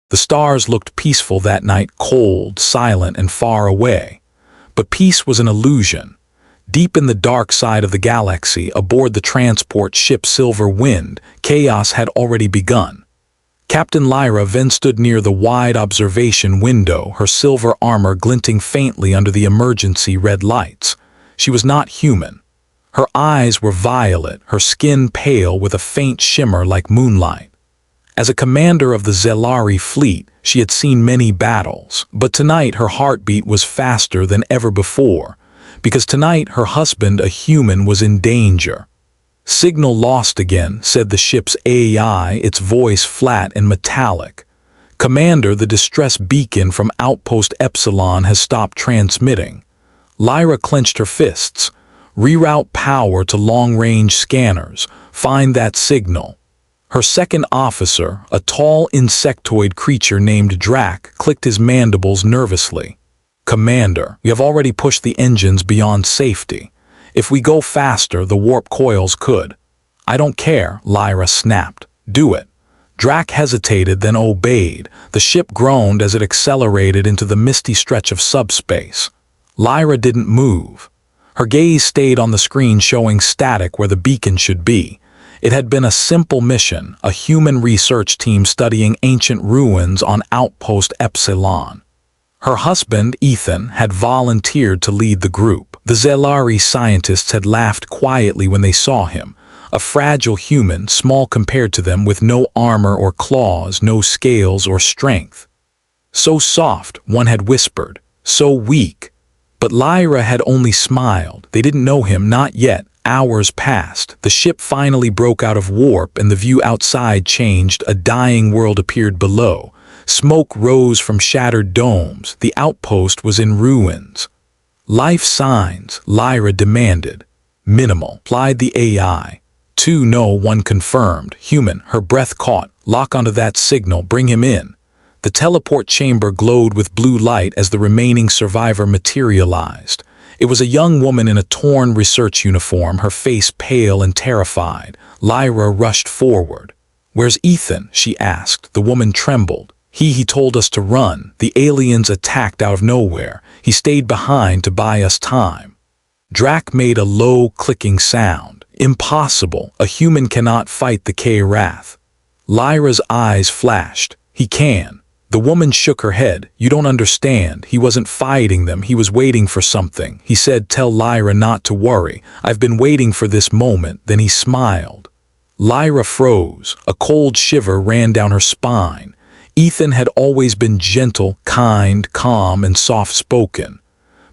The stars looked peaceful that night, cold, silent, and far away. But peace was an illusion. Deep in the dark side of the galaxy, aboard the transport ship Silver Wind, chaos had already begun. Captain Lyra then stood near the wide observation window, her silver armor glinting faintly under the emergency red lights. She was not human. Her eyes were violet, her skin pale with a faint shimmer like moonlight. As a commander of the Zelari fleet, she had seen many battles, but tonight her heartbeat was faster than ever before, because tonight her husband, a human, was in danger. "Signal lost again," said the ship's AI, its voice flat and metallic. "Commander, the distress beacon from Outpost Epsilon has stopped transmitting." Lyra clenched her fists. "Reroute power to long-range scanners. Find that signal." Her second officer, a tall insectoid creature named Drac, clicked his mandibles nervously. "Commander, we have already pushed the engines beyond safety. If we go faster, the warp coils could." "I don't care," Lyra snapped. "Do it." Drac hesitated, then obeyed. The ship groaned as it accelerated into the misty stretch of subspace. Lyra didn't move. Her gaze stayed on the screen showing static where the beacon should be. It had been a simple mission, a human research team studying ancient ruins on Outpost Epsilon. Her husband, Ethan, had volunteered to lead the group. The Zelari scientists had laughed quietly when they saw him, a fragile human, small compared to them, with no armor or claws, no scales or strength. "So soft," one had whispered, "so weak." But Lyra had only smiled. They didn't know him, not yet. Hours passed. The ship finally broke out of warp and the view outside changed. A dying world appeared below. Smoke rose from shattered domes. The outpost was in ruins. "Life signs," Lyra demanded. "Minimal," replied the AI. "Two, no," one confirmed. "Human." Her breath caught. "Lock onto that signal. Bring him in." The teleport chamber glowed with blue light as the remaining survivor materialized. It was a young woman in a torn research uniform, her face pale and terrified. Lyra rushed forward. "Where's Ethan?" she asked. The woman trembled. He told us to run. The aliens attacked out of nowhere. He stayed behind to buy us time." Drac made a low, clicking sound. "Impossible. A human cannot fight the K-Wrath." Lyra's eyes flashed. "He can." The woman shook her head. "You don't understand. He wasn't fighting them. He was waiting for something. He said, 'Tell Lyra not to worry. I've been waiting for this moment.'" Then he smiled. Lyra froze. A cold shiver ran down her spine. Ethan had always been gentle, kind, calm, and soft-spoken.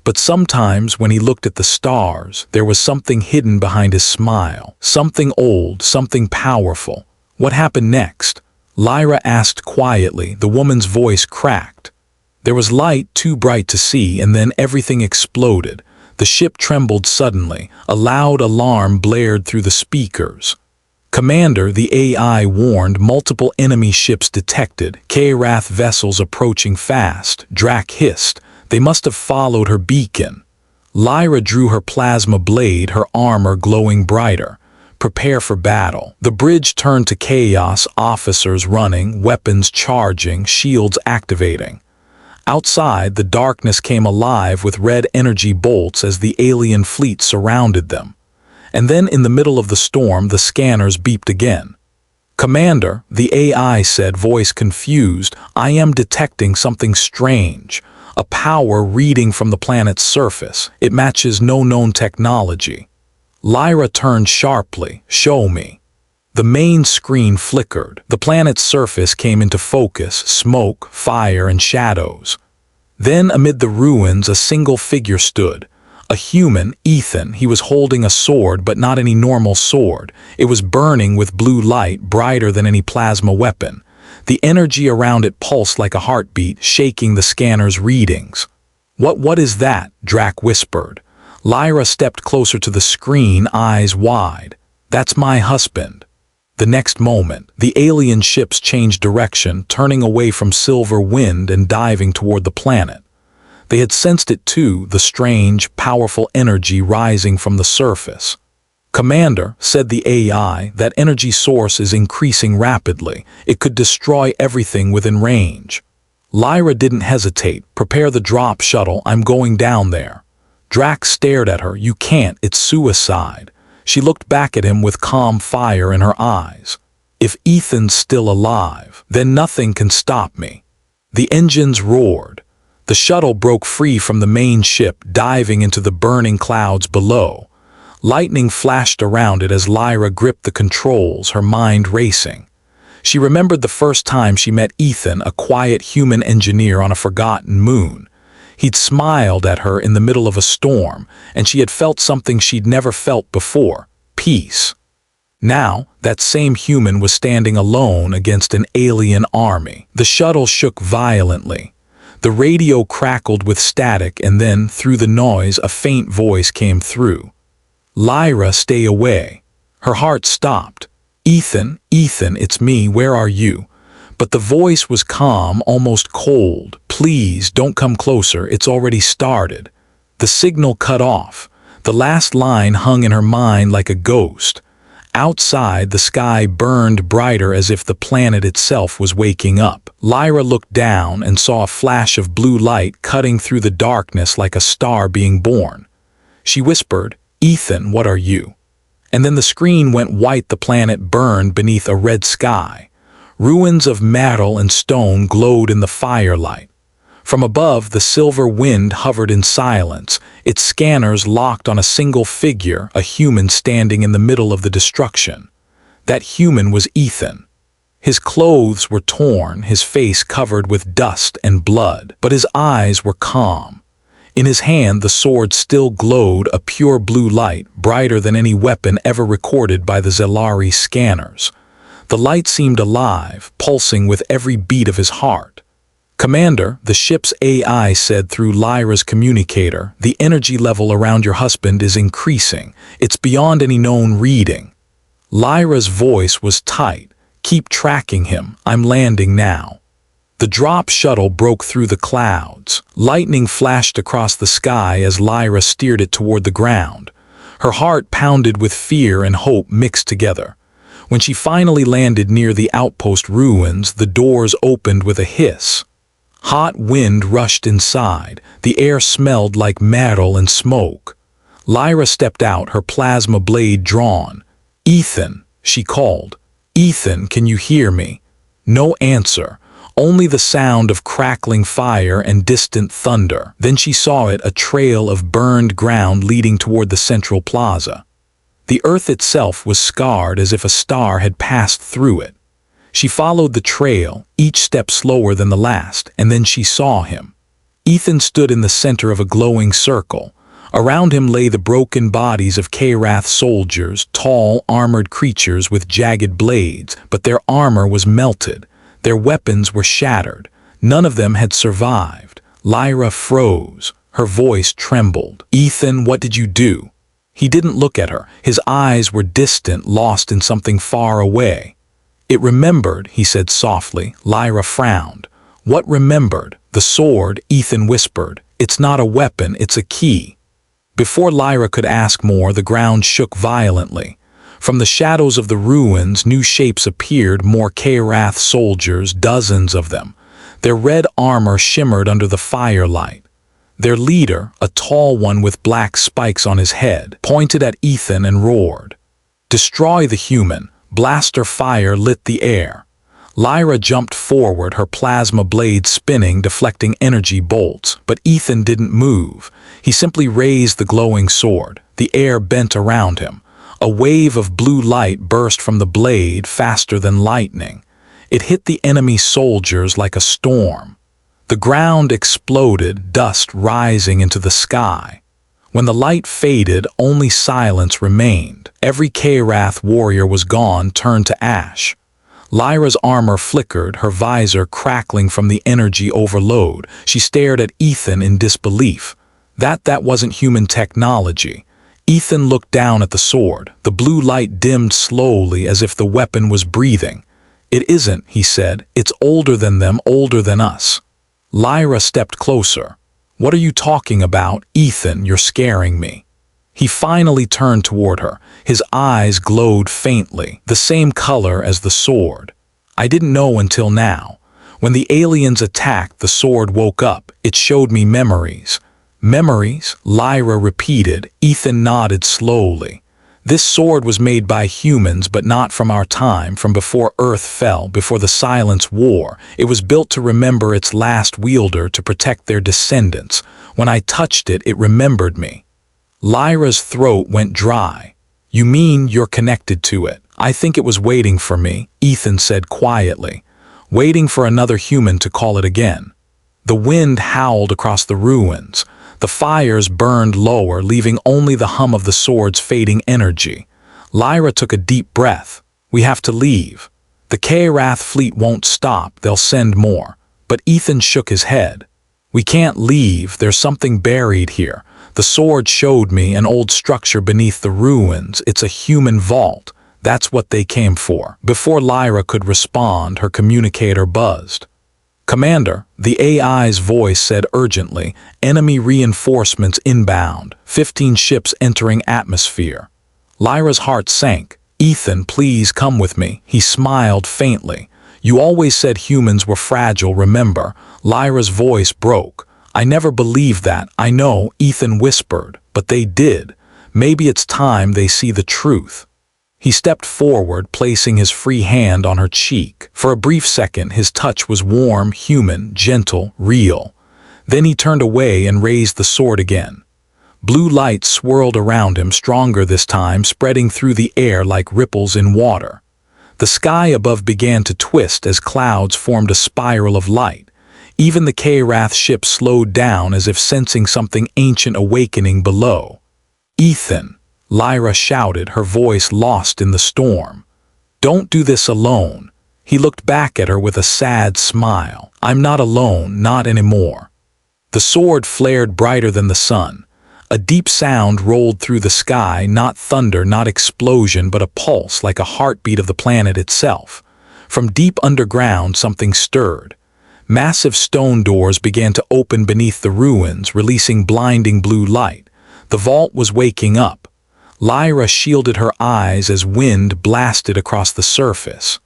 But sometimes when he looked at the stars, there was something hidden behind his smile. Something old, something powerful. "What happened next?" Lyra asked quietly. The woman's voice cracked. "There was light too bright to see, and then everything exploded. The ship trembled suddenly. A loud alarm blared through the speakers. "Commander," the AI warned, "multiple enemy ships detected. K-Wrath vessels approaching fast." Drac hissed. "They must have followed her beacon." Lyra drew her plasma blade, her armor glowing brighter. "Prepare for battle." The bridge turned to chaos, officers running, weapons charging, shields activating. Outside, the darkness came alive with red energy bolts as the alien fleet surrounded them. And then in the middle of the storm, the scanners beeped again. "Commander," the AI said, voice confused, "I am detecting something strange. A power reading from the planet's surface. It matches no known technology." Lyra turned sharply. "Show me." The main screen flickered. The planet's surface came into focus, smoke, fire, and shadows. Then amid the ruins, a single figure stood. A human, Ethan. He was holding a sword, but not any normal sword. It was burning with blue light, brighter than any plasma weapon. The energy around it pulsed like a heartbeat, shaking the scanner's readings. What is that?" Drac whispered. Lyra stepped closer to the screen, eyes wide. "That's my husband." The next moment, the alien ships changed direction, turning away from Silver Wind and diving toward the planet. They had sensed it too, the strange, powerful energy rising from the surface. "Commander," said the AI, "that energy source is increasing rapidly. It could destroy everything within range." Lyra didn't hesitate. "Prepare the drop shuttle, I'm going down there." Drax stared at her. "You can't, it's suicide." She looked back at him with calm fire in her eyes. "If Ethan's still alive, then nothing can stop me." The engines roared. The shuttle broke free from the main ship, diving into the burning clouds below. Lightning flashed around it as Lyra gripped the controls, her mind racing. She remembered the first time she met Ethan, a quiet human engineer on a forgotten moon. He'd smiled at her in the middle of a storm, and she had felt something she'd never felt before: peace. Now, that same human was standing alone against an alien army. The shuttle shook violently. The radio crackled with static, and then, through the noise, a faint voice came through. "Lyra, stay away." Her heart stopped. "Ethan, Ethan, it's me, where are you?" But the voice was calm, almost cold. "Please, don't come closer, it's already started." The signal cut off. The last line hung in her mind like a ghost. Outside, the sky burned brighter as if the planet itself was waking up. Lyra looked down and saw a flash of blue light cutting through the darkness like a star being born. She whispered, "Ethan, what are you?" And then the screen went white. The planet burned beneath a red sky. Ruins of metal and stone glowed in the firelight. From above, the silver wind hovered in silence, its scanners locked on a single figure, a human standing in the middle of the destruction. That human was Ethan. His clothes were torn, his face covered with dust and blood, but his eyes were calm. In his hand, the sword still glowed, a pure blue light, brighter than any weapon ever recorded by the Zelari scanners. The light seemed alive, pulsing with every beat of his heart. "Commander," the ship's AI said through Lyra's communicator, "the energy level around your husband is increasing. It's beyond any known reading." Lyra's voice was tight. "Keep tracking him. I'm landing now." The drop shuttle broke through the clouds. Lightning flashed across the sky as Lyra steered it toward the ground. Her heart pounded with fear and hope mixed together. When she finally landed near the outpost ruins, the doors opened with a hiss. Hot wind rushed inside. The air smelled like metal and smoke. Lyra stepped out, her plasma blade drawn. "Ethan," she called. "Ethan, can you hear me?" No answer. Only the sound of crackling fire and distant thunder. Then she saw it, a trail of burned ground leading toward the central plaza. The earth itself was scarred as if a star had passed through it. She followed the trail, each step slower than the last, and then she saw him. Ethan stood in the center of a glowing circle. Around him lay the broken bodies of Karath soldiers, tall, armored creatures with jagged blades, but their armor was melted. Their weapons were shattered. None of them had survived. Lyra froze. Her voice trembled. "Ethan, what did you do?" He didn't look at her. His eyes were distant, lost in something far away. "It remembered," he said softly. Lyra frowned. "What remembered?" "The sword," Ethan whispered. "It's not a weapon, it's a key." Before Lyra could ask more, the ground shook violently. From the shadows of the ruins, new shapes appeared, more Karath soldiers, dozens of them. Their red armor shimmered under the firelight. Their leader, a tall one with black spikes on his head, pointed at Ethan and roared. "Destroy the human!" Blaster fire lit the air. Lyra jumped forward, her plasma blade spinning, deflecting energy bolts, but Ethan didn't move. He simply raised the glowing sword. The air bent around him. A wave of blue light burst from the blade, faster than lightning. It hit the enemy soldiers like a storm. The ground exploded, dust rising into the sky. When the light faded, only silence remained. Every Karath warrior was gone, turned to ash. Lyra's armor flickered, her visor crackling from the energy overload. She stared at Ethan in disbelief. That wasn't human technology. Ethan looked down at the sword. The blue light dimmed slowly as if the weapon was breathing. "It isn't," he said. "It's older than them, older than us." Lyra stepped closer. "What are you talking about? Ethan, you're scaring me." He finally turned toward her. His eyes glowed faintly, the same color as the sword. I didn't know until now. When the aliens attacked, the sword woke up. It showed me memories. Memories? Lyra repeated. Ethan nodded slowly. This sword was made by humans, but not from our time, from before Earth fell, before the Silence War. It was built to remember its last wielder, to protect their descendants. When I touched it, it remembered me. Lyra's throat went dry. You mean you're connected to it? I think it was waiting for me, Ethan said quietly. Waiting for another human to call it again. The wind howled across the ruins. The fires burned lower, leaving only the hum of the sword's fading energy. Lyra took a deep breath. We have to leave. The K-Wrath fleet won't stop, they'll send more. But Ethan shook his head. We can't leave, there's something buried here. The sword showed me an old structure beneath the ruins. It's a human vault. That's what they came for. Before Lyra could respond, her communicator buzzed. Commander, the AI's voice said urgently, enemy reinforcements inbound, 15 ships entering atmosphere. Lyra's heart sank. Ethan, please come with me. He smiled faintly. You always said humans were fragile, remember? Lyra's voice broke. I never believed that. I know, Ethan whispered, but they did. Maybe it's time they see the truth. He stepped forward, placing his free hand on her cheek. For a brief second, his touch was warm, human, gentle, real. Then he turned away and raised the sword again. Blue light swirled around him, stronger this time, spreading through the air like ripples in water. The sky above began to twist as clouds formed a spiral of light. Even the K-Wrath ship slowed down as if sensing something ancient awakening below. Ethan, Lyra shouted, her voice lost in the storm. Don't do this alone. He looked back at her with a sad smile. I'm not alone, not anymore. The sword flared brighter than the sun. A deep sound rolled through the sky, not thunder, not explosion, but a pulse like a heartbeat of the planet itself. From deep underground, something stirred. Massive stone doors began to open beneath the ruins, releasing blinding blue light. The vault was waking up. Lyra shielded her eyes as wind blasted across the surface.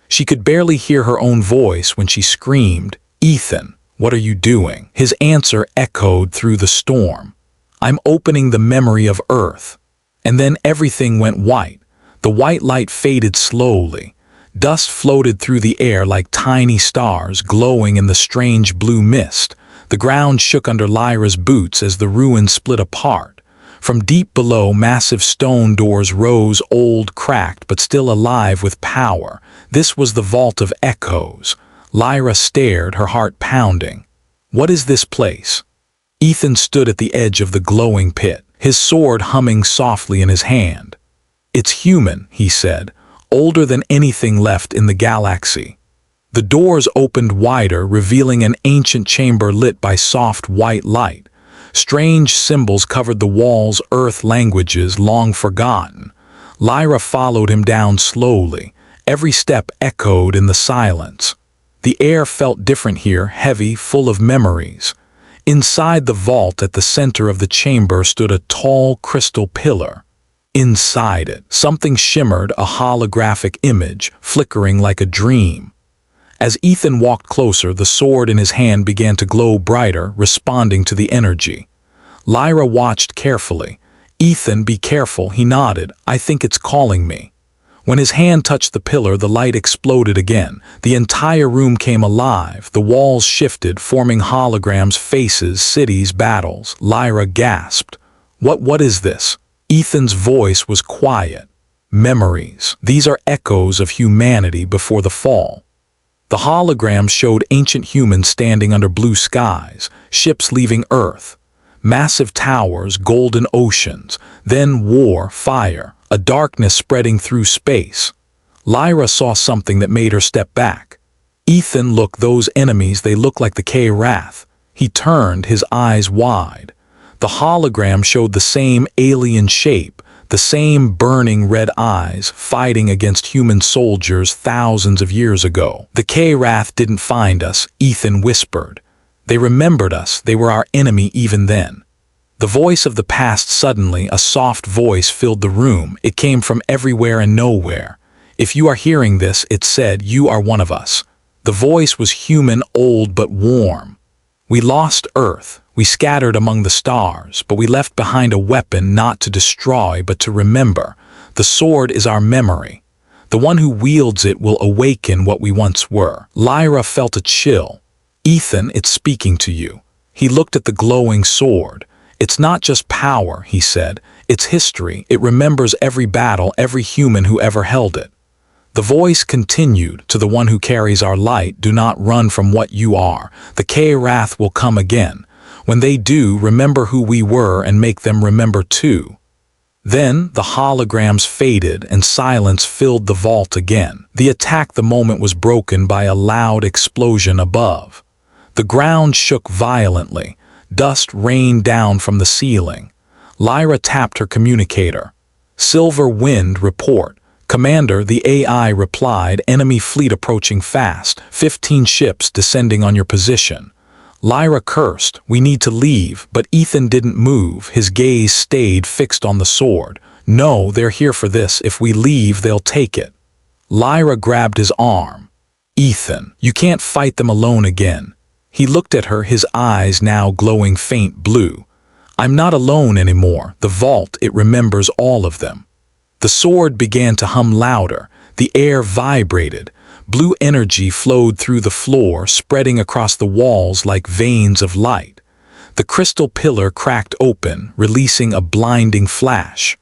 She could barely hear her own voice when she screamed, Ethan, what are you doing? His answer echoed through the storm. I'm opening the memory of Earth. And then everything went white. The white light faded slowly. Dust floated through the air like tiny stars glowing in the strange blue mist. The ground shook under Lyra's boots as the ruins split apart. From deep below, massive stone doors rose, old, cracked, but still alive with power. This was the Vault of Echoes. Lyra stared, her heart pounding. What is this place? Ethan stood at the edge of the glowing pit, his sword humming softly in his hand. It's human, he said, older than anything left in the galaxy. The doors opened wider, revealing an ancient chamber lit by soft white light. Strange symbols covered the walls, earth languages long forgotten. Lyra followed him down slowly. Every step echoed in the silence. The air felt different here, heavy, full of memories. Inside the vault at the center of the chamber stood a tall crystal pillar. Inside it, something shimmered, a holographic image, flickering like a dream. As Ethan walked closer, the sword in his hand began to glow brighter, responding to the energy. Lyra watched carefully. Ethan, be careful, he nodded. I think it's calling me. When his hand touched the pillar, the light exploded again. The entire room came alive. The walls shifted, forming holograms, faces, cities, battles. Lyra gasped. What is this? Ethan's voice was quiet. Memories. These are echoes of humanity before the fall. The holograms showed ancient humans standing under blue skies, ships leaving Earth, massive towers, golden oceans, then war, fire, a darkness spreading through space. Lyra saw something that made her step back. Ethan, look, those enemies, they look like the K-Wrath. He turned, his eyes wide. The hologram showed the same alien shape, the same burning red eyes, fighting against human soldiers thousands of years ago. The K-Wrath didn't find us, Ethan whispered. They remembered us, they were our enemy even then. The voice of the past suddenly, a soft voice filled the room. It came from everywhere and nowhere. If you are hearing this, it said, you are one of us. The voice was human, old but warm. We lost Earth. We scattered among the stars, but we left behind a weapon not to destroy but to remember. The sword is our memory. The one who wields it will awaken what we once were. Lyra felt a chill. Ethan, it's speaking to you. He looked at the glowing sword. It's not just power, he said. It's history. It remembers every battle, every human who ever held it. The voice continued, to the one who carries our light, do not run from what you are. The K-Wrath will come again. When they do, remember who we were and make them remember too. Then the holograms faded and silence filled the vault again. The attack the moment was broken by a loud explosion above. The ground shook violently. Dust rained down from the ceiling. Lyra tapped her communicator. Silver Wind, report. Commander, the AI replied, enemy fleet approaching fast, 15 ships descending on your position. Lyra cursed, we need to leave, but Ethan didn't move, his gaze stayed fixed on the sword. No, they're here for this, if we leave, they'll take it. Lyra grabbed his arm. Ethan, you can't fight them alone again. He looked at her, his eyes now glowing faint blue. I'm not alone anymore, the vault, it remembers all of them. The sword began to hum louder, the air vibrated. Blue energy flowed through the floor, spreading across the walls like veins of light. The crystal pillar cracked open, releasing a blinding flash.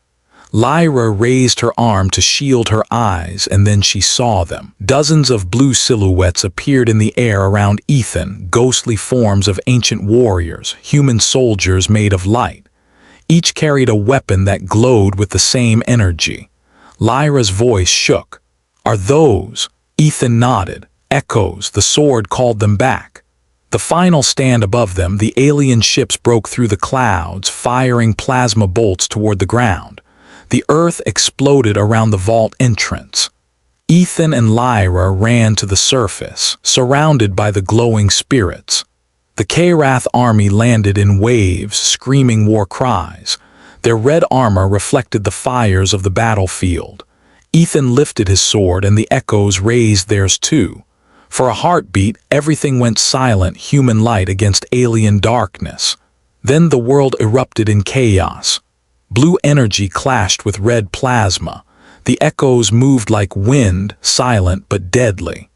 Lyra raised her arm to shield her eyes, and then she saw them. Dozens of blue silhouettes appeared in the air around Ethan, ghostly forms of ancient warriors, human soldiers made of light. Each carried a weapon that glowed with the same energy. Lyra's voice shook. Are those? Ethan nodded. Echoes, the sword called them back. The final stand above them, the alien ships broke through the clouds, firing plasma bolts toward the ground. The earth exploded around the vault entrance. Ethan and Lyra ran to the surface, surrounded by the glowing spirits. The K-Wrath army landed in waves, screaming war cries. Their red armor reflected the fires of the battlefield. Ethan lifted his sword and the echoes raised theirs too. For a heartbeat, everything went silent, human light against alien darkness. Then the world erupted in chaos. Blue energy clashed with red plasma. The echoes moved like wind, silent but deadly.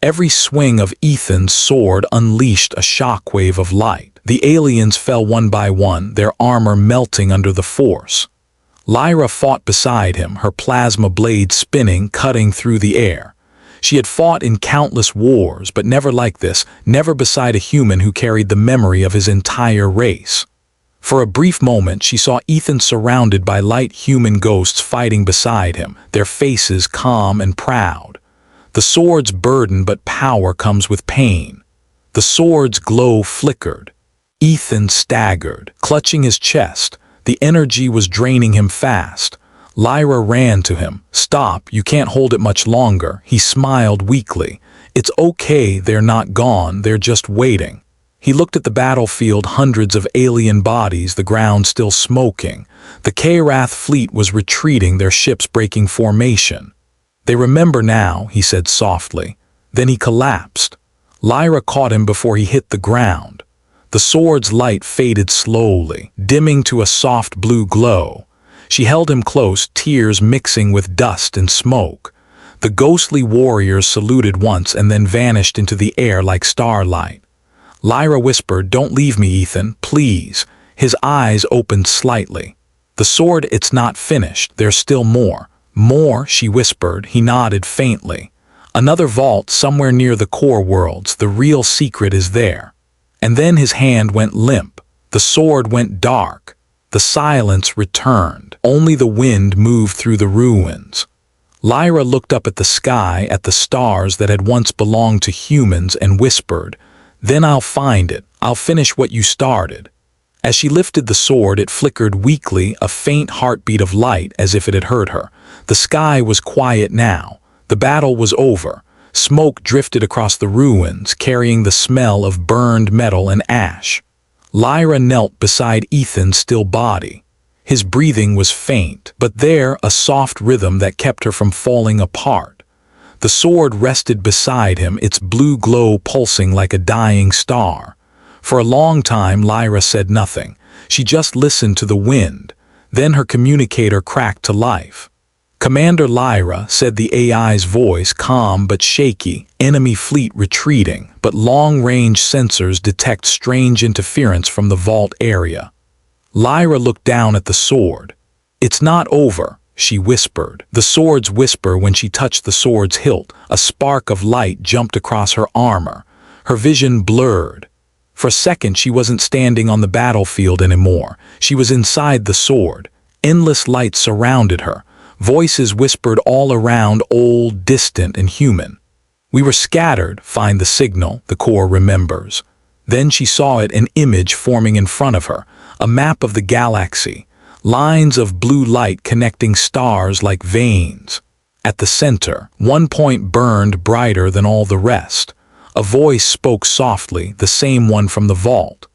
Every swing of Ethan's sword unleashed a shockwave of light. The aliens fell one by one, their armor melting under the force. Lyra fought beside him, her plasma blade spinning, cutting through the air. She had fought in countless wars, but never like this, never beside a human who carried the memory of his entire race. For a brief moment, she saw Ethan surrounded by light human ghosts fighting beside him, their faces calm and proud. The sword's burden, but power comes with pain. The sword's glow flickered. Ethan staggered, clutching his chest. The energy was draining him fast. Lyra ran to him. Stop, you can't hold it much longer. He smiled weakly. It's okay, they're not gone, they're just waiting. He looked at the battlefield, hundreds of alien bodies, the ground still smoking. The K-Wrath fleet was retreating, their ships breaking formation. They remember now, he said softly. Then he collapsed. Lyra caught him before he hit the ground. The sword's light faded slowly, dimming to a soft blue glow. She held him close, tears mixing with dust and smoke. The ghostly warriors saluted once and then vanished into the air like starlight. Lyra whispered, "Don't leave me, Ethan, please." His eyes opened slightly. "The sword, it's not finished. There's still more." "More," she whispered. He nodded faintly. "Another vault somewhere near the core worlds. The real secret is there." And then his hand went limp. The sword went dark. The silence returned. Only the wind moved through the ruins. Lyra looked up at the sky, at the stars that had once belonged to humans, and whispered, "Then I'll find it. I'll finish what you started." As she lifted the sword, it flickered weakly, a faint heartbeat of light as if it had hurt her. The sky was quiet now. The battle was over. Smoke drifted across the ruins, carrying the smell of burned metal and ash. Lyra knelt beside Ethan's still body. His breathing was faint, but there a soft rhythm that kept her from falling apart. The sword rested beside him, its blue glow pulsing like a dying star. For a long time Lyra said nothing. She just listened to the wind. Then her communicator cracked to life. "Commander Lyra," said the AI's voice, calm but shaky. "Enemy fleet retreating, but long-range sensors detect strange interference from the vault area." Lyra looked down at the sword. "It's not over," she whispered. The sword's whisper when she touched the sword's hilt. A spark of light jumped across her armor. Her vision blurred. For a second she wasn't standing on the battlefield anymore. She was inside the sword. Endless light surrounded her. Voices whispered all around, old, distant, and human. "We were scattered, find the signal," the core remembers. Then she saw it, an image forming in front of her, a map of the galaxy, lines of blue light connecting stars like veins. At the center, one point burned brighter than all the rest. A voice spoke softly, the same one from the vault.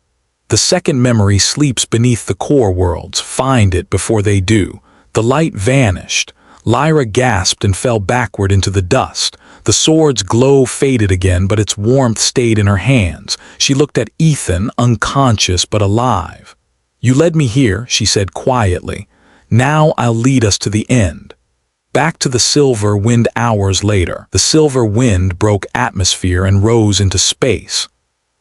"The second memory sleeps beneath the core worlds. Find it before they do." The light vanished. Lyra gasped and fell backward into the dust. The sword's glow faded again, but its warmth stayed in her hands. She looked at Ethan, unconscious but alive. "You led me here," she said quietly. "Now I'll lead us to the end." Back to the silver wind hours later. The silver wind broke atmosphere and rose into space.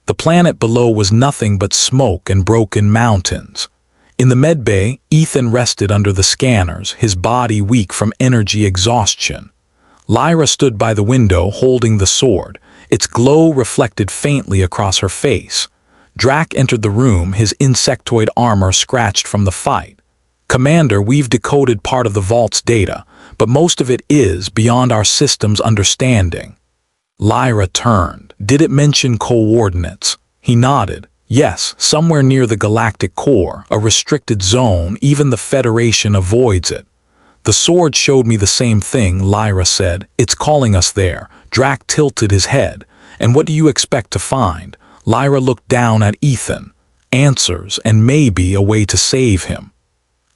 The planet below was nothing but smoke and broken mountains. In the medbay, Ethan rested under the scanners, his body weak from energy exhaustion. Lyra stood by the window holding the sword. Its glow reflected faintly across her face. Drac entered the room, his insectoid armor scratched from the fight. "Commander, we've decoded part of the vault's data, but most of it is beyond our system's understanding." Lyra turned. "Did it mention coordinates?" He nodded. "Yes, somewhere near the galactic core, a restricted zone, even the Federation avoids it." "The sword showed me the same thing," Lyra said. "It's calling us there." Drac tilted his head. "And what do you expect to find?" Lyra looked down at Ethan. "Answers, and maybe a way to save him."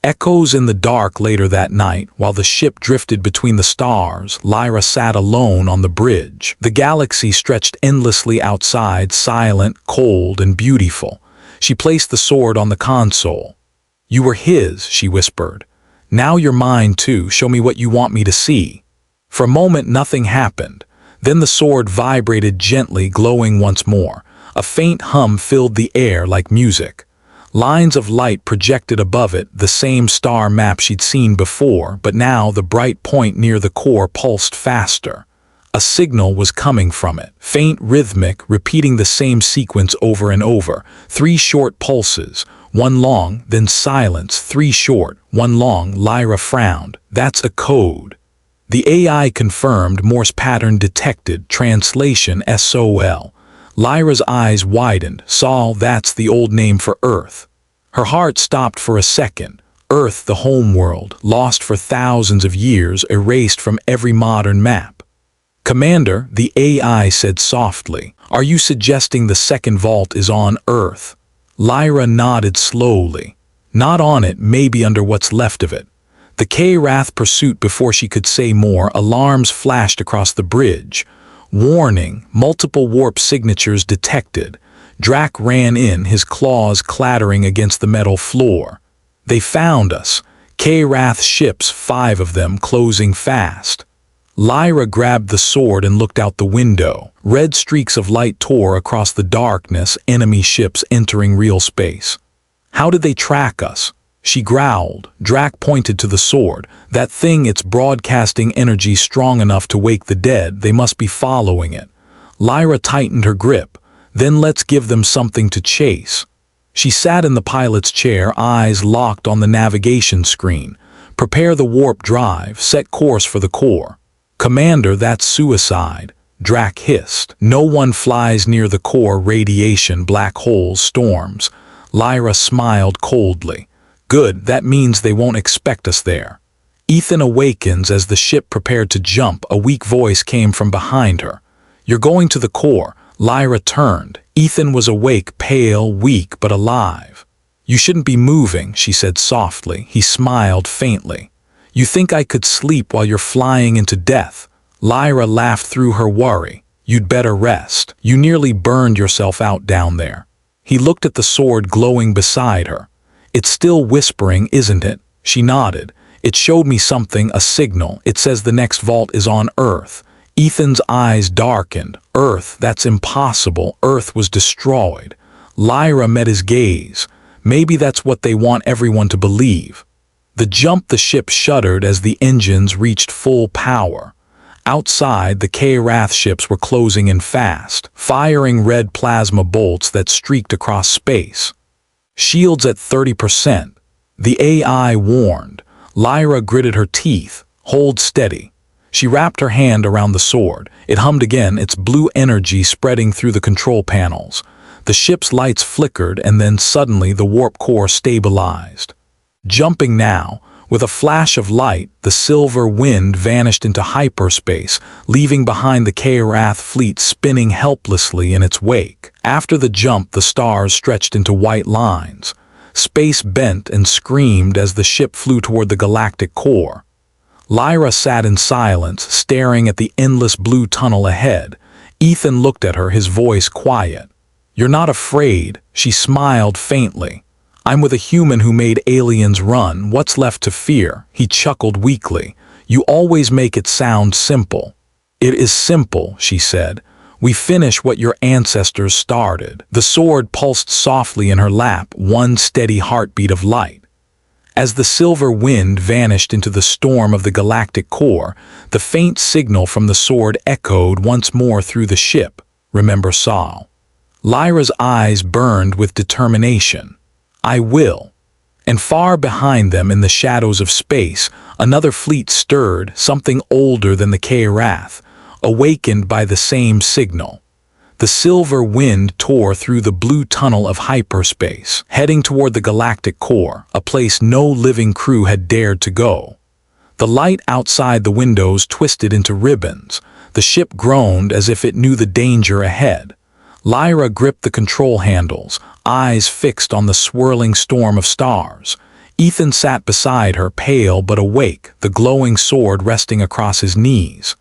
Echoes in the dark later that night, while the ship drifted between the stars, Lyra sat alone on the bridge. The galaxy stretched endlessly outside, silent, cold, and beautiful. She placed the sword on the console. "You were his," she whispered. "Now you're mine too. Show me what you want me to see." For a moment nothing happened. Then the sword vibrated gently, glowing once more. A faint hum filled the air like music. Lines of light projected above it, the same star map she'd seen before, but now the bright point near the core pulsed faster. A signal was coming from it, faint, rhythmic, repeating the same sequence over and over. 3 short pulses, one long, then silence, 3 short, one long. Lyra frowned. "That's a code." The AI confirmed, Morse pattern detected, translation SOL. Lyra's eyes widened. "Sol, that's the old name for Earth." Her heart stopped for a second. Earth, the homeworld, lost for thousands of years, erased from every modern map. "Commander," the AI said softly, "are you suggesting the second vault is on Earth?" Lyra nodded slowly. "Not on it, maybe under what's left of it." The K-Wrath pursuit. Before she could say more, alarms flashed across the bridge. "Warning, multiple warp signatures detected." Drac ran in, his claws clattering against the metal floor. "They found us. K-Wrath ships, 5 of them, closing fast." Lyra grabbed the sword and looked out the window. Red streaks of light tore across the darkness, enemy ships entering real space. "How did they track us?" She growled. Drac pointed to the sword. "That thing, it's broadcasting energy strong enough to wake the dead. They must be following it." Lyra tightened her grip. "Then let's give them something to chase." She sat in the pilot's chair, eyes locked on the navigation screen. "Prepare the warp drive, set course for the core." "Commander, that's suicide," Drac hissed. "No one flies near the core. Radiation, black holes, storms." Lyra smiled coldly. "Good, that means they won't expect us there." Ethan awakens as the ship prepared to jump. A weak voice came from behind her. "You're going to the core." Lyra turned. Ethan was awake, pale, weak, but alive. "You shouldn't be moving," she said softly. He smiled faintly. "You think I could sleep while you're flying into death?" Lyra laughed through her worry. "You'd better rest. You nearly burned yourself out down there." He looked at the sword glowing beside her. "It's still whispering, isn't it?" She nodded. "It showed me something, a signal. It says the next vault is on Earth." Ethan's eyes darkened. "Earth? That's impossible. Earth was destroyed." Lyra met his gaze. "Maybe that's what they want everyone to believe." The ship shuddered as the engines reached full power. Outside, the K-Wrath ships were closing in fast, firing red plasma bolts that streaked across space. "Shields at 30%. The AI warned. Lyra gritted her teeth. "Hold steady." She wrapped her hand around the sword. It hummed again, its blue energy spreading through the control panels. The ship's lights flickered, and then suddenly the warp core stabilized. Jumping now, with a flash of light, the silver wind vanished into hyperspace, leaving behind the K-Wrath fleet spinning helplessly in its wake. After the jump, the stars stretched into white lines. Space bent and screamed as the ship flew toward the galactic core. Lyra sat in silence, staring at the endless blue tunnel ahead. Ethan looked at her, his voice quiet. "You're not afraid," she smiled faintly. "I'm with a human who made aliens run. What's left to fear?" He chuckled weakly. "You always make it sound simple." "It is simple," she said. "We finish what your ancestors started." The sword pulsed softly in her lap, one steady heartbeat of light. As the silver wind vanished into the storm of the galactic core, the faint signal from the sword echoed once more through the ship. "Remember Saul." Lyra's eyes burned with determination. "I will." And far behind them in the shadows of space, another fleet stirred, something older than the K-Wrath, awakened by the same signal. The silver wind tore through the blue tunnel of hyperspace, heading toward the galactic core, a place no living crew had dared to go. The light outside the windows twisted into ribbons. The ship groaned as if it knew the danger ahead. Lyra gripped the control handles, eyes fixed on the swirling storm of stars. Ethan sat beside her, pale but awake, the glowing sword resting across his knees.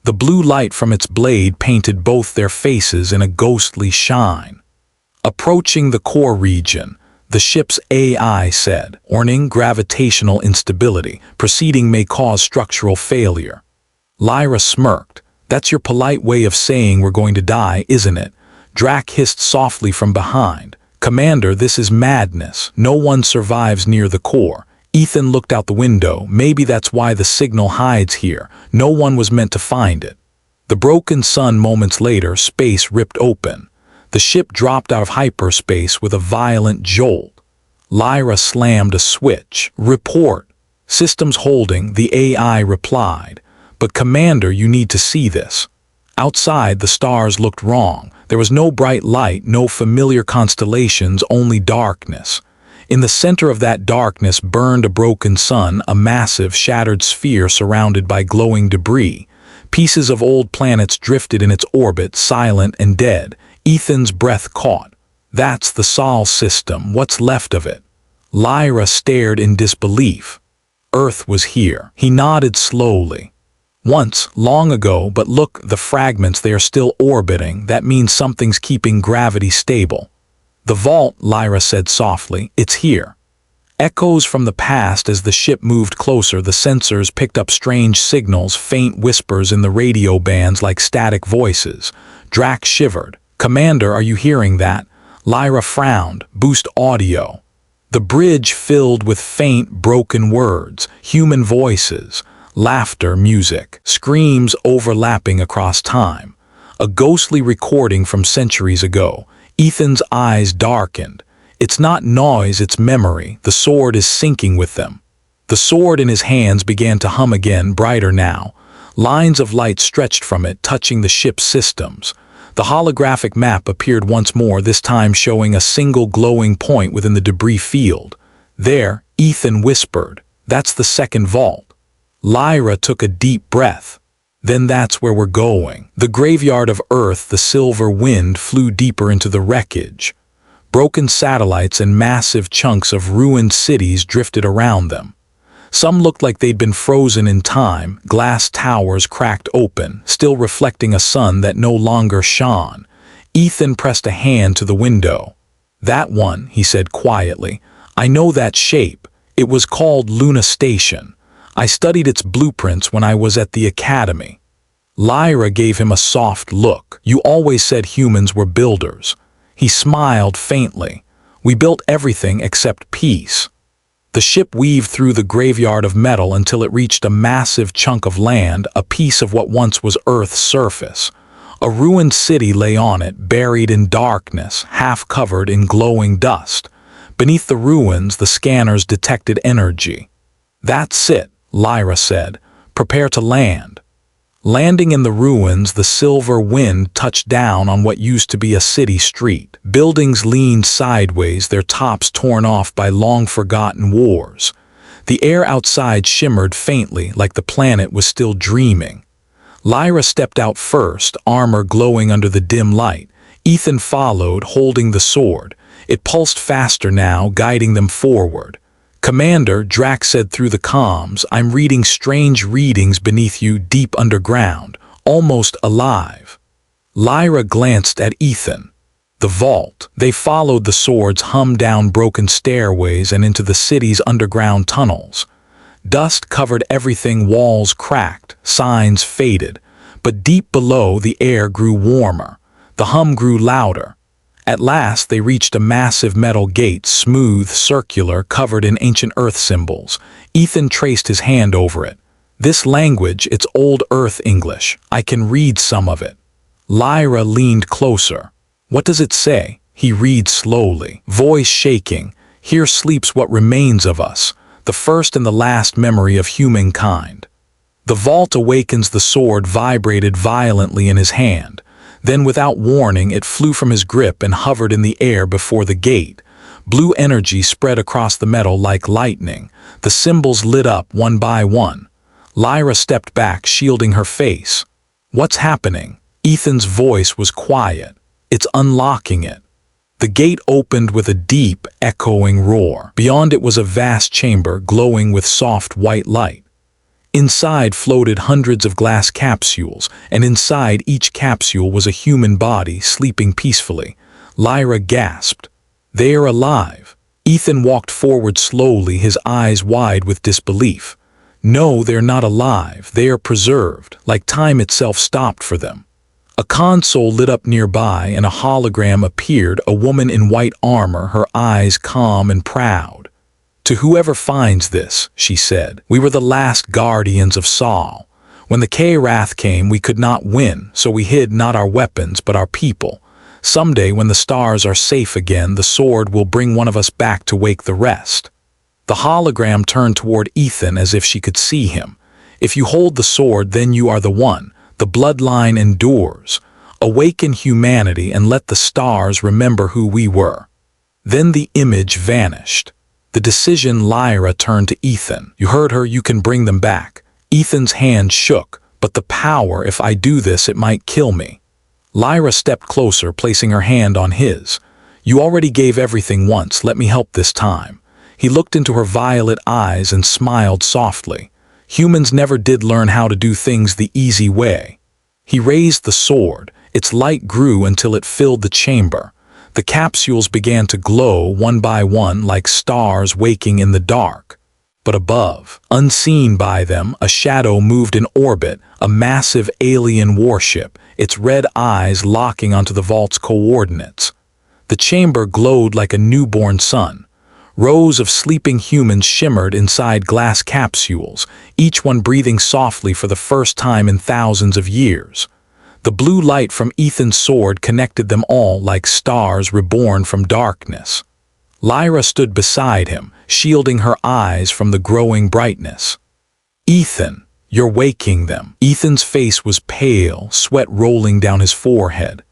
The blue light from its blade painted both their faces in a ghostly shine. Approaching the core region, the ship's AI said, "Warning, gravitational instability. Proceeding may cause structural failure." Lyra smirked. "That's your polite way of saying we're going to die, isn't it?" Drac hissed softly from behind. "Commander, this is madness. No one survives near the core." Ethan looked out the window. "Maybe that's why the signal hides here. No one was meant to find it." The broken sun. Moments later, space ripped open. The ship dropped out of hyperspace with a violent jolt. Lyra slammed a switch. "Report." "Systems holding," the AI replied. "But Commander, you need to see this." Outside, the stars looked wrong. There was no bright light, no familiar constellations, only darkness. In the center of that darkness burned a broken sun, a massive, shattered sphere surrounded by glowing debris. Pieces of old planets drifted in its orbit, silent and dead. Ethan's breath caught. "That's the Sol system. What's left of it?" Lyra stared in disbelief. "Earth was here." He nodded slowly. "Once, long ago, but look, the fragments, they are still orbiting. That means something's keeping gravity stable." "The vault," Lyra said softly, "it's here." Echoes from the past. As the ship moved closer, the sensors picked up strange signals, faint whispers in the radio bands like static voices. Drac shivered. "Commander, are you hearing that?" Lyra frowned. "Boost audio." The bridge filled with faint, broken words, human voices, laughter, music, screams overlapping across time. A ghostly recording from centuries ago. Ethan's eyes darkened. "It's not noise, it's memory. The sword is syncing with them." The sword in his hands began to hum again, brighter now. Lines of light stretched from it, touching the ship's systems. The holographic map appeared once more, this time showing a single glowing point within the debris field. "There," Ethan whispered. "That's the second vault." Lyra took a deep breath. Then that's where we're going. The graveyard of Earth, the silver wind flew deeper into the wreckage. Broken satellites and massive chunks of ruined cities drifted around them. Some looked like they'd been frozen in time, glass towers cracked open, still reflecting a sun that no longer shone. Ethan pressed a hand to the window. "That one," he said quietly. "I know that shape. It was called Luna Station. I studied its blueprints when I was at the academy." Lyra gave him a soft look. "You always said humans were builders." He smiled faintly. "We built everything except peace." The ship weaved through the graveyard of metal until it reached a massive chunk of land, a piece of what once was Earth's surface. A ruined city lay on it, buried in darkness, half covered in glowing dust. Beneath the ruins, the scanners detected energy. "That's it," Lyra said. "Prepare to land." Landing in the ruins, the silver wind touched down on what used to be a city street. Buildings leaned sideways, their tops torn off by long-forgotten wars. The air outside shimmered faintly, like the planet was still dreaming. Lyra stepped out first, armor glowing under the dim light. Ethan followed, holding the sword. It pulsed faster now, guiding them forward. "Commander," Drax said through the comms, "I'm reading strange readings beneath you, deep underground, almost alive." Lyra glanced at Ethan. The vault. They followed the swords hum down broken stairways and into the city's underground tunnels. Dust covered everything, walls cracked, signs faded. But deep below, the air grew warmer. The hum grew louder. At last, they reached a massive metal gate, smooth, circular, covered in ancient Earth symbols. Ethan traced his hand over it. "This language, it's Old Earth English. I can read some of it." Lyra leaned closer. "What does it say?" He reads slowly, voice shaking. "Here sleeps what remains of us, the first and the last memory of humankind." The vault awakens. The sword vibrated violently in his hand. Then, without warning, it flew from his grip and hovered in the air before the gate. Blue energy spread across the metal like lightning. The symbols lit up one by one. Lyra stepped back, shielding her face. "What's happening?" Ethan's voice was quiet. "It's unlocking it." The gate opened with a deep, echoing roar. Beyond it was a vast chamber glowing with soft white light. Inside floated hundreds of glass capsules, and inside each capsule was a human body sleeping peacefully. Lyra gasped. "They are alive." Ethan walked forward slowly, his eyes wide with disbelief. "No, they're not alive. They are preserved, like time itself stopped for them." A console lit up nearby, and a hologram appeared, a woman in white armor, her eyes calm and proud. "To whoever finds this," she said, "we were the last guardians of Saul. When the K-Wrath came, we could not win, so we hid not our weapons but our people. Someday, when the stars are safe again, the sword will bring one of us back to wake the rest." The hologram turned toward Ethan as if she could see him. "If you hold the sword, then you are the one. The bloodline endures. Awaken humanity and let the stars remember who we were." Then the image vanished. The decision. Lyra turned to Ethan. "You heard her, you can bring them back." Ethan's hand shook. "But the power, if I do this, it might kill me." Lyra stepped closer, placing her hand on his. "You already gave everything once, let me help this time." He looked into her violet eyes and smiled softly. "Humans never did learn how to do things the easy way." He raised the sword. Its light grew until it filled the chamber. The capsules began to glow one by one like stars waking in the dark. But above, unseen by them, a shadow moved in orbit, a massive alien warship, its red eyes locking onto the vault's coordinates. The chamber glowed like a newborn sun. Rows of sleeping humans shimmered inside glass capsules, each one breathing softly for the first time in thousands of years. The blue light from Ethan's sword connected them all like stars reborn from darkness. Lyra stood beside him, shielding her eyes from the growing brightness. "Ethan, you're waking them." Ethan's face was pale, sweat rolling down his forehead.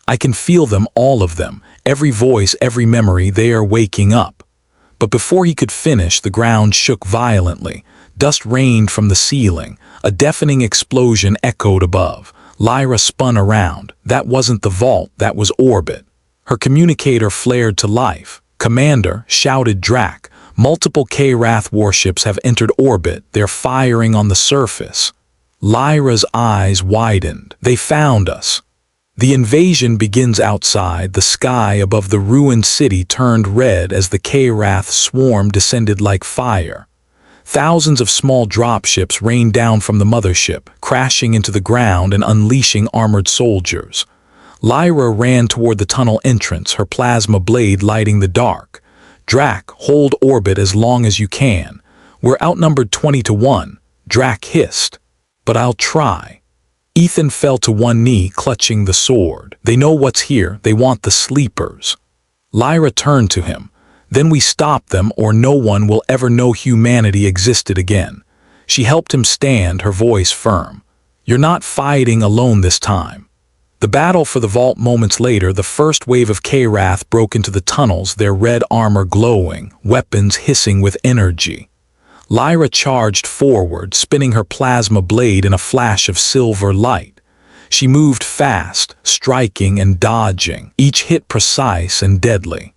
"I can feel them, all of them, every voice, every memory, they are waking up." But before he could finish, the ground shook violently. Dust rained from the ceiling. A deafening explosion echoed above. Lyra spun around. That wasn't the vault, that was orbit. Her communicator flared to life. "Commander," shouted Drac, "multiple K-Wrath warships have entered orbit. They're firing on the surface." Lyra's eyes widened. "They found us." The invasion begins outside. The sky above the ruined city turned red as the K-Wrath swarm descended like fire. Thousands of small dropships rained down from the mothership, crashing into the ground and unleashing armored soldiers. Lyra ran toward the tunnel entrance, her plasma blade lighting the dark. "Drac, hold orbit as long as you can. We're outnumbered 20-1, Drac hissed. "But I'll try." Ethan fell to one knee, clutching the sword. "They know what's here. They want the sleepers." Lyra turned to him. "Then we stop them, or no one will ever know humanity existed again." She helped him stand, her voice firm. "You're not fighting alone this time." The battle for the vault. Moments later, the first wave of K-Wrath broke into the tunnels, their red armor glowing, weapons hissing with energy. Lyra charged forward, spinning her plasma blade in a flash of silver light. She moved fast, striking and dodging, each hit precise and deadly.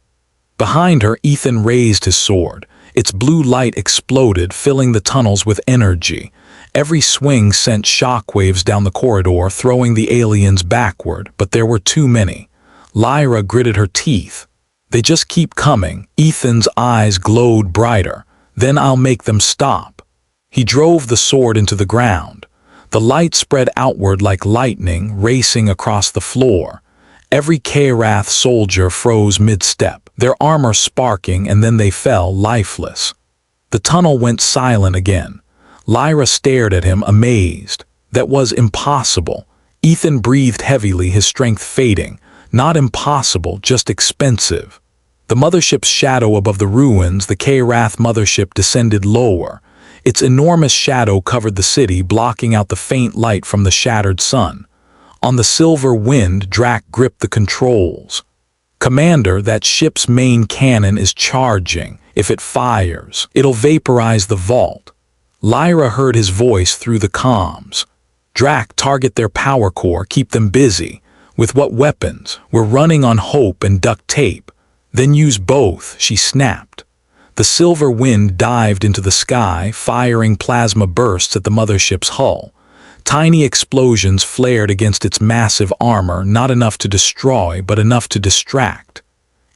Behind her, Ethan raised his sword. Its blue light exploded, filling the tunnels with energy. Every swing sent shockwaves down the corridor, throwing the aliens backward, but there were too many. Lyra gritted her teeth. "They just keep coming." Ethan's eyes glowed brighter. "Then I'll make them stop." He drove the sword into the ground. The light spread outward like lightning, racing across the floor. Every K-Wrath soldier froze mid-step, their armor sparking, and then they fell lifeless. The tunnel went silent again. Lyra stared at him, amazed. That was impossible. Ethan breathed heavily, his strength fading. Not impossible, just expensive. The mothership's shadow above the ruins, the K-Wrath mothership descended lower. Its enormous shadow covered the city, blocking out the faint light from the shattered sun. On the silver wind, Drac gripped the controls. "Commander, that ship's main cannon is charging. If it fires, it'll vaporize the vault." Lyra heard his voice through the comms. "Drac, target their power core, keep them busy." "With what weapons? We're running on hope and duct tape." "Then use both," she snapped. The silver wind dived into the sky, firing plasma bursts at the mothership's hull. Tiny explosions flared against its massive armor, not enough to destroy, but enough to distract.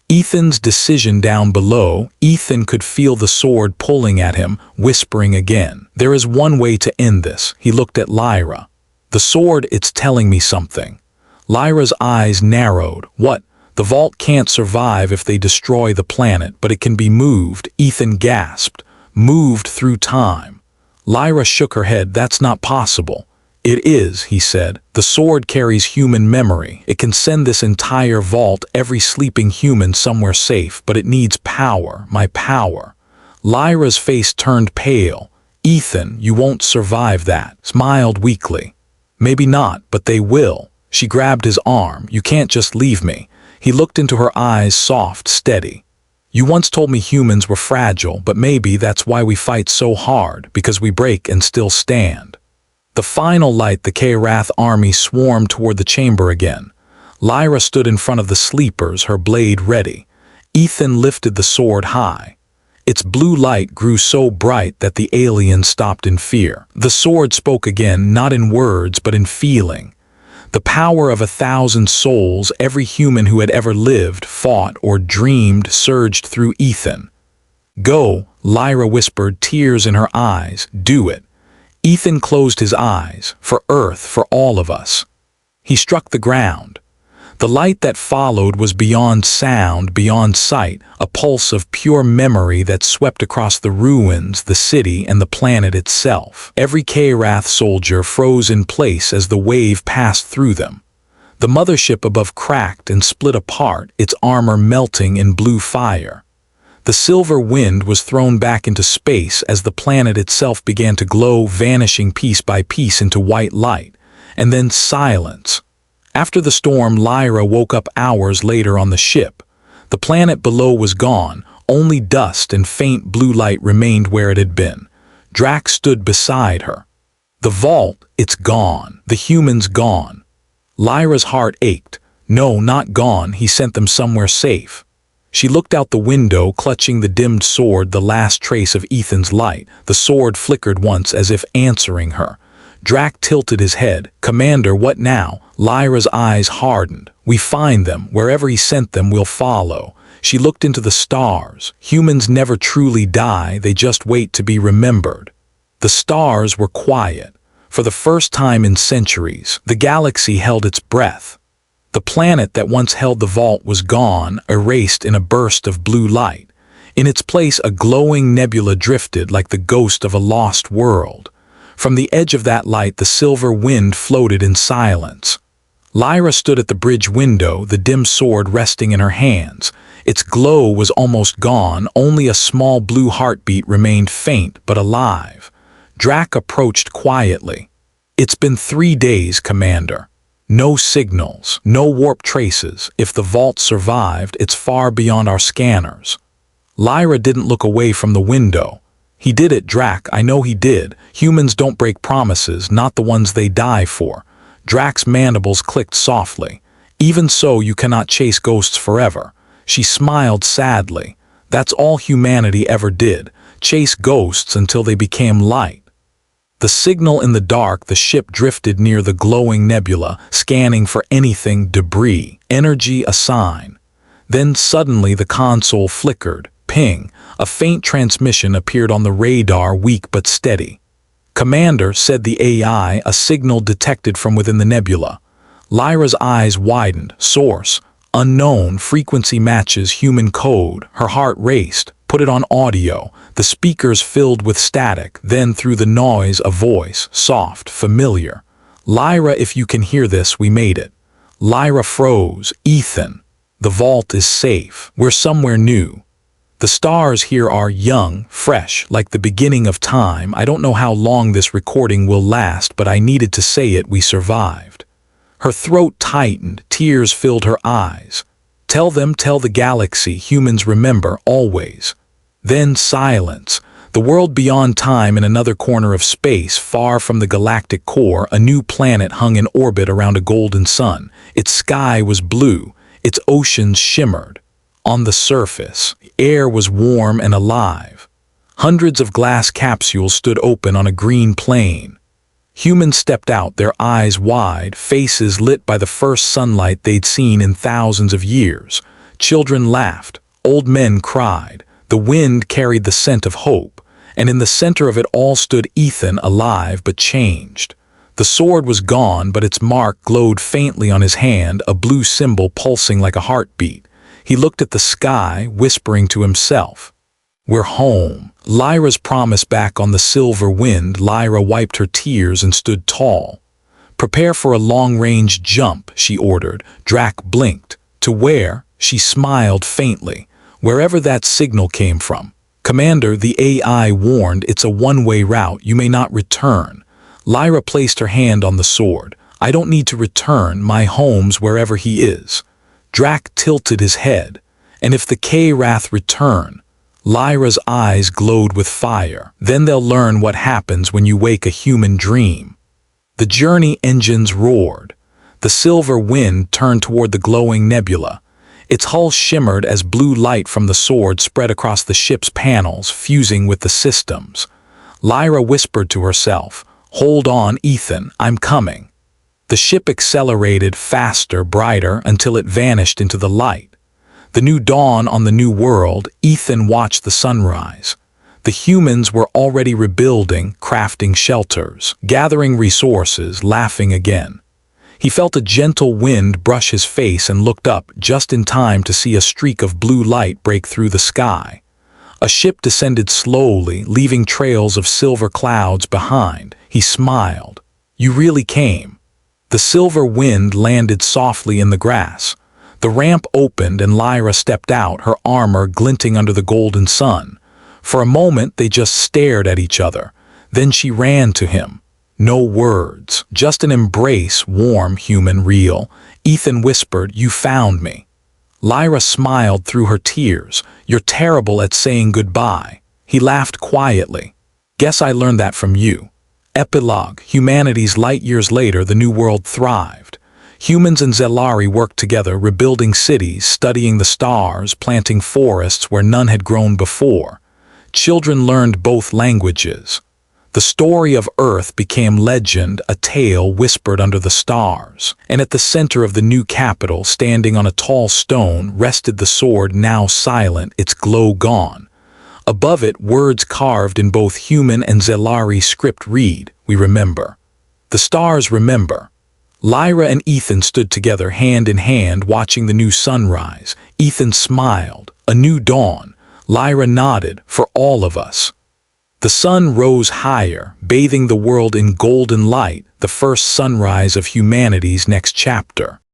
Ethan's decision down below. Ethan could feel the sword pulling at him, whispering again. "There is one way to end this." He looked at Lyra. "The sword, it's telling me something." Lyra's eyes narrowed. "What?" "The vault can't survive if they destroy the planet, but it can be moved." Ethan gasped. "Moved through time." Lyra shook her head. "That's not possible." "It is," he said. "The sword carries human memory. It can send this entire vault, every sleeping human, somewhere safe, but it needs power, my power." Lyra's face turned pale. "Ethan, you won't survive that." Smiled weakly. "Maybe not, but they will." She grabbed his arm. "You can't just leave me." He looked into her eyes, soft, steady. "You once told me humans were fragile, but maybe that's why we fight so hard, because we break and still stand." The final light, the K-Wrath army swarmed toward the chamber again. Lyra stood in front of the sleepers, her blade ready. Ethan lifted the sword high. Its blue light grew so bright that the aliens stopped in fear. The sword spoke again, not in words, but in feeling. The power of 1,000 souls, every human who had ever lived, fought, or dreamed, surged through Ethan. "Go," Lyra whispered, tears in her eyes. "Do it." Ethan closed his eyes. "For Earth, for all of us." He struck the ground. The light that followed was beyond sound, beyond sight, a pulse of pure memory that swept across the ruins, the city, and the planet itself. Every K-Wrath soldier froze in place as the wave passed through them. The mothership above cracked and split apart, its armor melting in blue fire. The silver wind was thrown back into space as the planet itself began to glow, vanishing piece by piece into white light. And then silence. After the storm, Lyra woke up hours later on the ship. The planet below was gone, only dust and faint blue light remained where it had been. Drac stood beside her. The vault, it's gone. The humans gone. Lyra's heart ached. No, not gone, he sent them somewhere safe. She looked out the window, clutching the dimmed sword, the last trace of Ethan's light. The sword flickered once as if answering her. Drac tilted his head. Commander, what now? Lyra's eyes hardened. We find them. Wherever he sent them, we'll follow. She looked into the stars. Humans never truly die, they just wait to be remembered. The stars were quiet. For the first time in centuries, the galaxy held its breath. The planet that once held the vault was gone, erased in a burst of blue light. In its place, a glowing nebula drifted like the ghost of a lost world. From the edge of that light, the silver wind floated in silence. Lyra stood at the bridge window, the dim sword resting in her hands. Its glow was almost gone, only a small blue heartbeat remained faint but alive. Drac approached quietly. It's been 3 days, Commander. No signals, no warp traces. If the vault survived, it's far beyond our scanners. Lyra didn't look away from the window. He did it, Drac, I know he did. Humans don't break promises, not the ones they die for. Drac's mandibles clicked softly. Even so, you cannot chase ghosts forever. She smiled sadly. That's all humanity ever did, chase ghosts until they became light. The signal in the dark, the ship drifted near the glowing nebula, scanning for anything, debris, energy, a sign. Then suddenly the console flickered. Ping. A faint transmission appeared on the radar, weak but steady. Commander, said the AI, a signal detected from within the nebula. Lyra's eyes widened. Source. Unknown. Frequency matches human code. Her heart raced. Put it on audio. The speakers filled with static. Then through the noise, a voice. Soft, familiar. Lyra, if you can hear this, we made it. Lyra froze. Ethan. The vault is safe. We're somewhere new. The stars here are young, fresh, like the beginning of time. I don't know how long this recording will last, but I needed to say it. We survived. Her throat tightened, tears filled her eyes. Tell them, tell the galaxy, humans remember, always. Then silence. The world beyond time, in another corner of space, far from the galactic core, a new planet hung in orbit around a golden sun. Its sky was blue, its oceans shimmered. On the surface, air was warm and alive. Hundreds of glass capsules stood open on a green plain. Humans stepped out, their eyes wide, faces lit by the first sunlight they'd seen in thousands of years. Children laughed, old men cried. The wind carried the scent of hope, and in the center of it all stood Ethan, alive but changed. The sword was gone, but its mark glowed faintly on his hand, a blue symbol pulsing like a heartbeat. He looked at the sky, whispering to himself. We're home. Lyra's promise back on the silver wind. Lyra wiped her tears and stood tall. Prepare for a long-range jump, she ordered. Drac blinked. To where? She smiled faintly. Wherever that signal came from. Commander, the AI warned, it's a one-way route. You may not return. Lyra placed her hand on the sword. I don't need to return. My home's wherever he is. Drac tilted his head. And if the K-Wrath return? Lyra's eyes glowed with fire. Then they'll learn what happens when you wake a human dream. The journey engines roared. The silver wind turned toward the glowing nebula. Its hull shimmered as blue light from the sword spread across the ship's panels, fusing with the systems. Lyra whispered to herself, Hold on, Ethan, I'm coming. The ship accelerated faster, brighter, until it vanished into the light. The new dawn on the new world. Ethan watched the sunrise. The humans were already rebuilding, crafting shelters, gathering resources, laughing again. He felt a gentle wind brush his face and looked up just in time to see a streak of blue light break through the sky. A ship descended slowly, leaving trails of silver clouds behind. He smiled. You really came. The silver wind landed softly in the grass. The ramp opened and Lyra stepped out, her armor glinting under the golden sun. For a moment they just stared at each other. Then she ran to him. No words, just an embrace, warm, human, real. Ethan whispered, You found me. Lyra smiled through her tears. You're terrible at saying goodbye. He laughed quietly. Guess I learned that from you. Epilogue. Humanity's light years later, the new world thrived. Humans and Zelari worked together, rebuilding cities, studying the stars, planting forests where none had grown before. Children learned both languages. The story of Earth became legend, a tale whispered under the stars. And at the center of the new capital, standing on a tall stone, rested the sword, now silent, its glow gone. Above it, words carved in both human and Zelari script read, "We remember." The stars remember. Lyra and Ethan stood together, hand in hand, watching the new sunrise. Ethan smiled. A new dawn. Lyra nodded. For all of us. The sun rose higher, bathing the world in golden light, the first sunrise of humanity's next chapter.